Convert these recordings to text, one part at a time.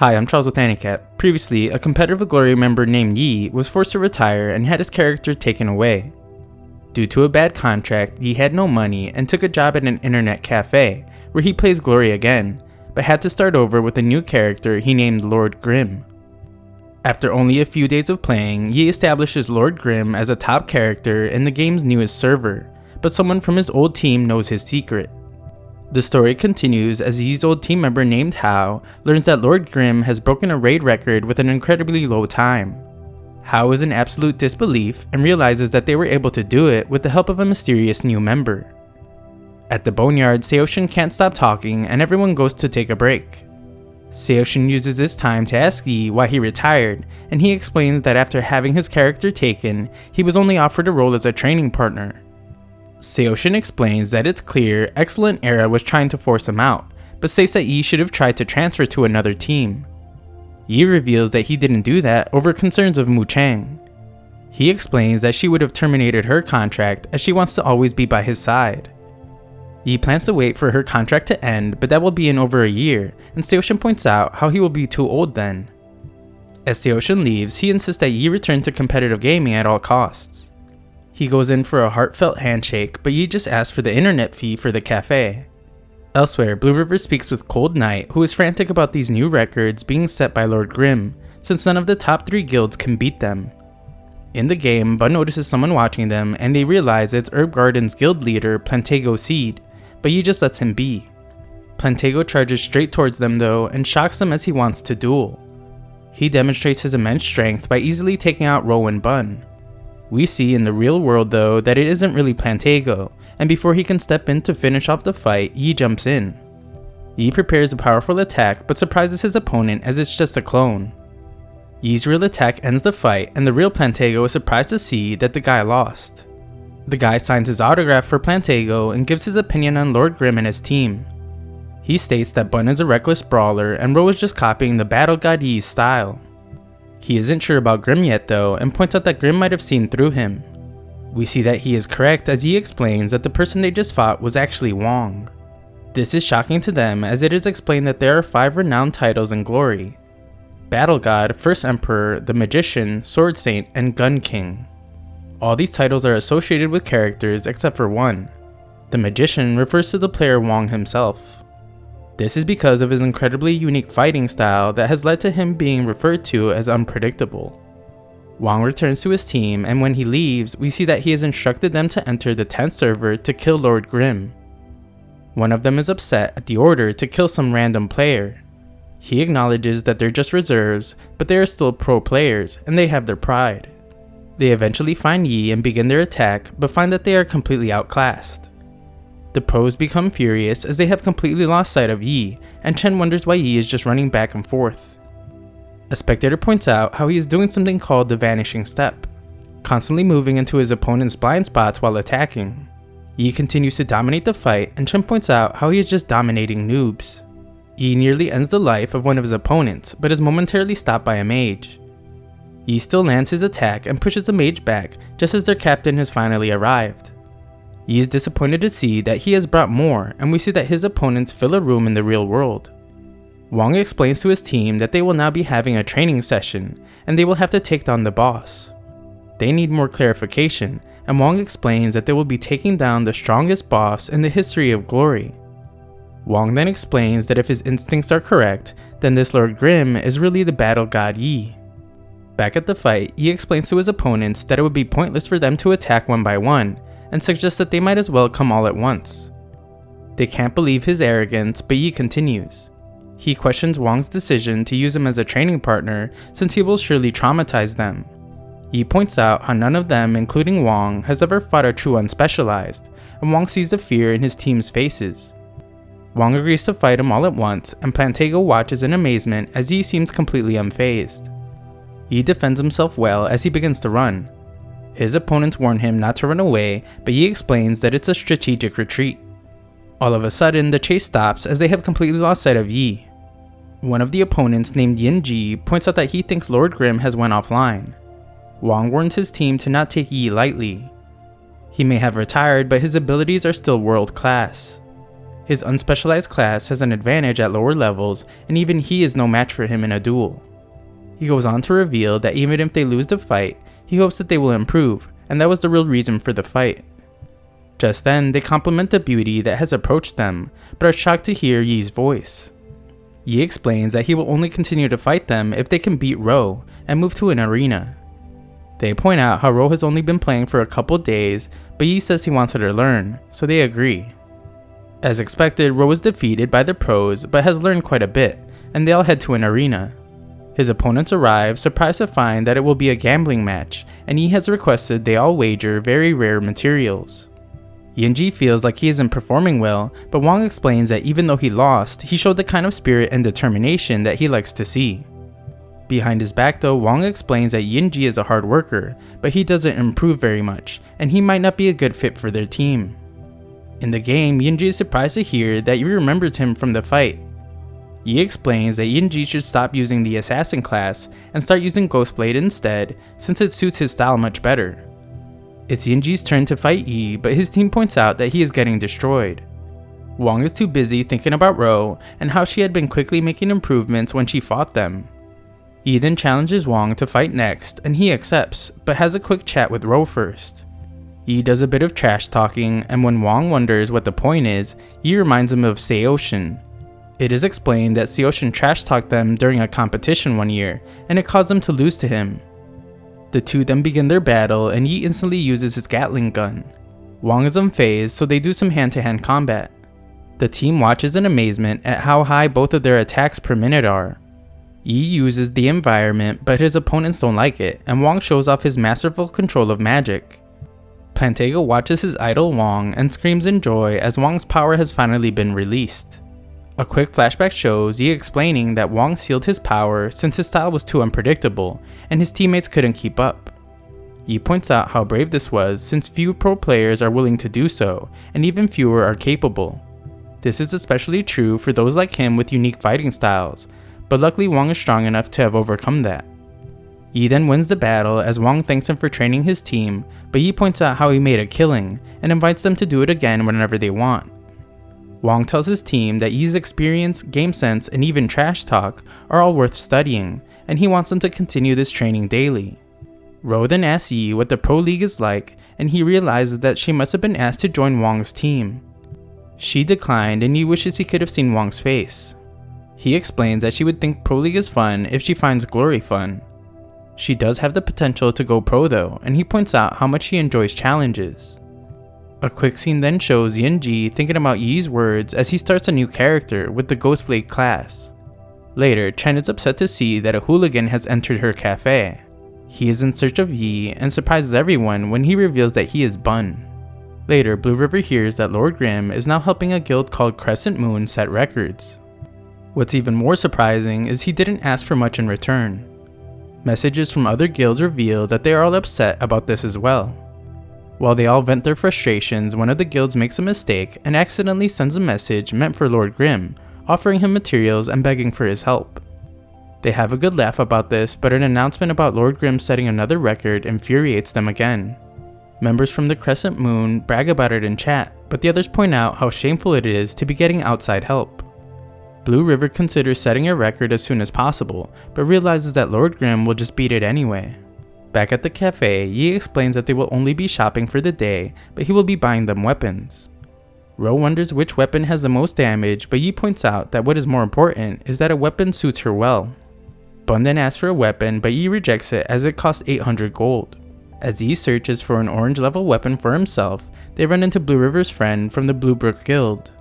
Hi, I'm Charles with AniCap. Previously, a competitive Glory member named Yi was forced to retire and had his character taken away. Due to a bad contract, Yi had no money and took a job at an internet cafe, where he plays Glory again, but had to start over with a new character he named Lord Grimm. After only a few days of playing, Yi establishes Lord Grimm as a top character in the game's newest server, but someone from his old team knows his secret. The story continues as Yi's old team member named Hao learns that Lord Grimm has broken a raid record with an incredibly low time. Hao is in absolute disbelief and realizes that they were able to do it with the help of a mysterious new member. At the boneyard, Seoshin can't stop talking and everyone goes to take a break. Seoshin uses this time to ask Yi why he retired, and he explains that after having his character taken, he was only offered a role as a training partner. Seoshin explains that it's clear Excellent Era was trying to force him out, but states that Yi should have tried to transfer to another team. Yi reveals that he didn't do that over concerns of Mu Chang. He explains that she would have terminated her contract as she wants to always be by his side. Yi plans to wait for her contract to end, but that will be in over a year, and Seoshin points out how he will be too old then. As Seoshin leaves, he insists that Yi return to competitive gaming at all costs. He goes in for a heartfelt handshake, but Yi just asks for the internet fee for the café. Elsewhere, Blue River speaks with Cold Knight, who is frantic about these new records being set by Lord Grimm, since none of the top 3 guilds can beat them. In the game, Bun notices someone watching them, and they realize it's Herb Garden's guild leader, Plantego Seed, but Yi just lets him be. Plantego charges straight towards them though, and shocks them as he wants to duel. He demonstrates his immense strength by easily taking out Ro and Bun. We see in the real world though that it isn't really Plantego, and before he can step in to finish off the fight, Yi jumps in. Yi prepares a powerful attack but surprises his opponent as it's just a clone. Yi's real attack ends the fight, and the real Plantego is surprised to see that the guy lost. The guy signs his autograph for Plantego and gives his opinion on Lord Grimm and his team. He states that Bun is a reckless brawler and Ro is just copying the battle god Yi's style. He isn't sure about Grimm yet though, and points out that Grimm might have seen through him. We see that he is correct as he explains that the person they just fought was actually Wong. This is shocking to them as it is explained that there are 5 renowned titles in Glory: Battle God, First Emperor, the Magician, Sword Saint, and Gun King. All these titles are associated with characters except for one. The Magician refers to the player Wong himself. This is because of his incredibly unique fighting style that has led to him being referred to as unpredictable. Wong returns to his team, and when he leaves, we see that he has instructed them to enter the 10th server to kill Lord Grimm. One of them is upset at the order to kill some random player. He acknowledges that they're just reserves, but they are still pro players, and they have their pride. They eventually find Yi and begin their attack, but find that they are completely outclassed. The pros become furious as they have completely lost sight of Yi, and Chen wonders why Yi is just running back and forth. A spectator points out how he is doing something called the vanishing step, constantly moving into his opponent's blind spots while attacking. Yi continues to dominate the fight, and Chen points out how he is just dominating noobs. Yi nearly ends the life of one of his opponents, but is momentarily stopped by a mage. Yi still lands his attack and pushes the mage back just as their captain has finally arrived. Yi is disappointed to see that he has brought more, and we see that his opponents fill a room in the real world. Wong explains to his team that they will now be having a training session, and they will have to take down the boss. They need more clarification, and Wong explains that they will be taking down the strongest boss in the history of Glory. Wong then explains that if his instincts are correct, then this Lord Grimm is really the battle god Yi. Back at the fight, Yi explains to his opponents that it would be pointless for them to attack one by one, and suggests that they might as well come all at once. They can't believe his arrogance, but Yi continues. He questions Wong's decision to use him as a training partner since he will surely traumatize them. Yi points out how none of them, including Wong, has ever fought a true unspecialized, and Wong sees the fear in his team's faces. Wong agrees to fight him all at once, and Plantego watches in amazement as Yi seems completely unfazed. Yi defends himself well as he begins to run. His opponents warn him not to run away, but Yi explains that it's a strategic retreat. All of a sudden, the chase stops as they have completely lost sight of Yi. One of the opponents, named Yin Ji, points out that he thinks Lord Grimm has went offline. Wong warns his team to not take Yi lightly. He may have retired, but his abilities are still world class. His unspecialized class has an advantage at lower levels, and even he is no match for him in a duel. He goes on to reveal that even if they lose the fight, he hopes that they will improve, and that was the real reason for the fight. Just then, they compliment the beauty that has approached them, but are shocked to hear Yi's voice. Yi explains that he will only continue to fight them if they can beat Ro and move to an arena. They point out how Ro has only been playing for a couple days, but Yi says he wants her to learn, so they agree. As expected, Ro is defeated by the pros but has learned quite a bit, and they all head to an arena. His opponents arrive, surprised to find that it will be a gambling match, and Yi has requested they all wager very rare materials. Yinji feels like he isn't performing well, but Wong explains that even though he lost, he showed the kind of spirit and determination that he likes to see. Behind his back though, Wong explains that Yinji is a hard worker, but he doesn't improve very much, and he might not be a good fit for their team. In the game, Yinji is surprised to hear that Yi remembers him from the fight. Yi explains that Yinji should stop using the assassin class and start using Ghostblade instead, since it suits his style much better. It's Yinji's turn to fight Yi, but his team points out that he is getting destroyed. Wong is too busy thinking about Ro and how she had been quickly making improvements when she fought them. Yi then challenges Wong to fight next, and he accepts, but has a quick chat with Ro first. Yi does a bit of trash talking, and when Wong wonders what the point is, Yi reminds him of Seoshin. It is explained that Seoshin trash talked them during a competition one year, and it caused them to lose to him. The two then begin their battle, and Yi instantly uses his Gatling gun. Wong is unfazed, so they do some hand-to-hand combat. The team watches in amazement at how high both of their attacks per minute are. Yi uses the environment, but his opponents don't like it, and Wong shows off his masterful control of magic. Plantega watches his idol Wong and screams in joy as Wong's power has finally been released. A quick flashback shows Yi explaining that Wong sealed his power since his style was too unpredictable and his teammates couldn't keep up. Yi points out how brave this was since few pro players are willing to do so, and even fewer are capable. This is especially true for those like him with unique fighting styles, but luckily Wong is strong enough to have overcome that. Yi then wins the battle as Wong thanks him for training his team, but Yi points out how he made a killing and invites them to do it again whenever they want. Wong tells his team that Yi's experience, game sense, and even trash talk are all worth studying, and he wants them to continue this training daily. Ro then asks Yi what the Pro League is like, and he realizes that she must have been asked to join Wong's team. She declined, and Yi wishes he could have seen Wong's face. He explains that she would think Pro League is fun if she finds Glory fun. She does have the potential to go pro though, and he points out how much she enjoys challenges. A quick scene then shows Yinji thinking about Yi's words as he starts a new character with the Ghostblade class. Later, Chen is upset to see that a hooligan has entered her cafe. He is in search of Yi and surprises everyone when he reveals that he is Bun. Later, Blue River hears that Lord Grimm is now helping a guild called Crescent Moon set records. What's even more surprising is he didn't ask for much in return. Messages from other guilds reveal that they are all upset about this as well. While they all vent their frustrations, one of the guilds makes a mistake and accidentally sends a message meant for Lord Grimm, offering him materials and begging for his help. They have a good laugh about this, but an announcement about Lord Grimm setting another record infuriates them again. Members from the Crescent Moon brag about it in chat, but the others point out how shameful it is to be getting outside help. Blue River considers setting a record as soon as possible, but realizes that Lord Grimm will just beat it anyway. Back at the cafe, Yi explains that they will only be shopping for the day, but he will be buying them weapons. Ro wonders which weapon has the most damage, but Yi points out that what is more important is that a weapon suits her well. Bun then asks for a weapon, but Yi rejects it as it costs 800 gold. As Yi searches for an orange level weapon for himself, they run into Blue River's friend from the Bluebrook Guild.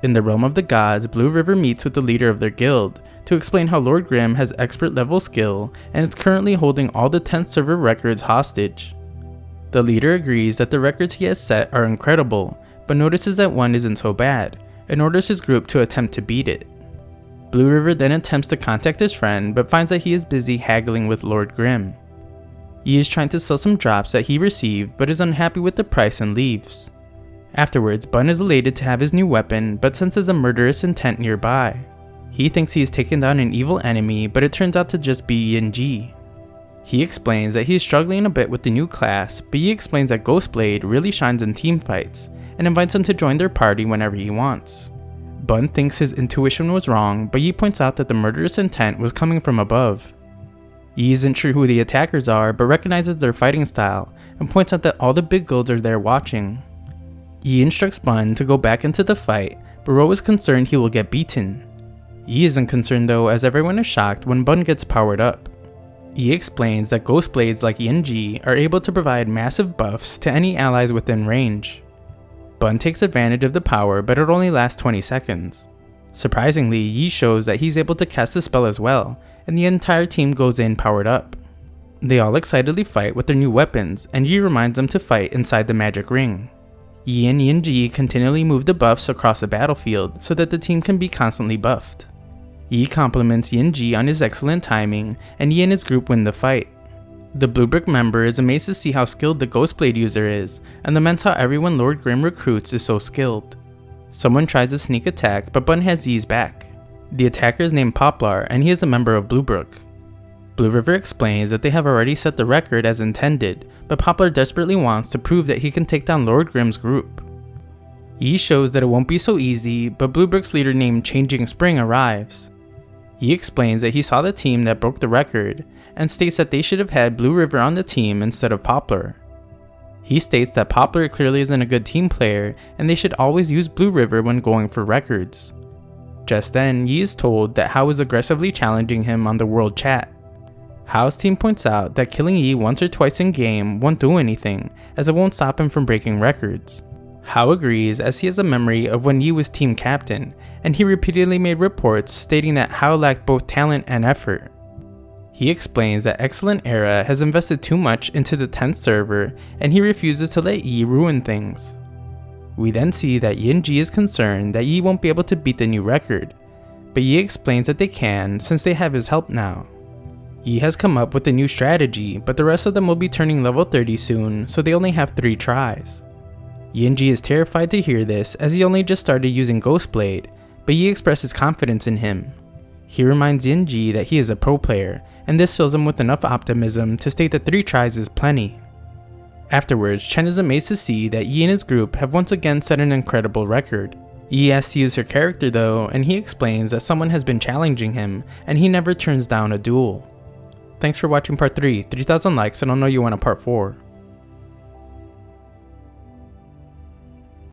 In the realm of the gods, Blue River meets with the leader of their guild to explain how Lord Grimm has expert level skill and is currently holding all the 10th server records hostage. The leader agrees that the records he has set are incredible, but notices that one isn't so bad, and orders his group to attempt to beat it. Blue River then attempts to contact his friend, but finds that he is busy haggling with Lord Grimm. Yi is trying to sell some drops that he received, but is unhappy with the price and leaves. Afterwards, Bun is elated to have his new weapon, but senses a murderous intent nearby. He thinks he has taken down an evil enemy, but it turns out to just be Yinji. He explains that he is struggling a bit with the new class, but he explains that Ghostblade really shines in team fights, and invites him to join their party whenever he wants. Bun thinks his intuition was wrong, but Yi points out that the murderous intent was coming from above. Yi isn't sure who the attackers are, but recognizes their fighting style, and points out that all the big goats are there watching. Yi instructs Bun to go back into the fight, but Ro is concerned he will get beaten. Yi isn't concerned though, as everyone is shocked when Bun gets powered up. Yi explains that ghost blades like Yi are able to provide massive buffs to any allies within range. Bun takes advantage of the power, but it only lasts 20 seconds. Surprisingly, Yi shows that he's able to cast the spell as well, and the entire team goes in powered up. They all excitedly fight with their new weapons, and Yi reminds them to fight inside the magic ring. Yi and Yi continually move the buffs across the battlefield so that the team can be constantly buffed. Yi compliments Yi on his excellent timing, and Yi and his group win the fight. The Blue Brick member is amazed to see how skilled the Ghostblade user is, and laments how everyone Lord Grimm recruits is so skilled. Someone tries a sneak attack, but Bun has Yi's back. The attacker is named Poplar, and he is a member of Blue Brook. Blue River explains that they have already set the record as intended, but Poplar desperately wants to prove that he can take down Lord Grimm's group. Yi shows that it won't be so easy, but Blue Brook's leader named Changing Spring arrives. Yi explains that he saw the team that broke the record, and states that they should have had Blue River on the team instead of Poplar. He states that Poplar clearly isn't a good team player, and they should always use Blue River when going for records. Just then, Yi is told that Hao is aggressively challenging him on the world chat. Hao's team points out that killing Yi once or twice in game won't do anything, as it won't stop him from breaking records. Hao agrees, as he has a memory of when Yi was team captain, and he repeatedly made reports stating that Hao lacked both talent and effort. He explains that Excellent Era has invested too much into the 10th server, and he refuses to let Yi ruin things. We then see that Yi is concerned that Yi won't be able to beat the new record, but Yi explains that they can since they have his help now. Yi has come up with a new strategy, but the rest of them will be turning level 30 soon, so they only have 3 tries. Yi is terrified to hear this, as he only just started using Ghostblade, but Yi expresses confidence in him. He reminds Yi that he is a pro player, and this fills him with enough optimism to state that 3 tries is plenty. Afterwards, Chen is amazed to see that Yi and his group have once again set an incredible record. Yi asks to use her character though, and he explains that someone has been challenging him, and he never turns down a duel. Thanks for watching part 3, 3,000 likes and I'll know you want a part 4.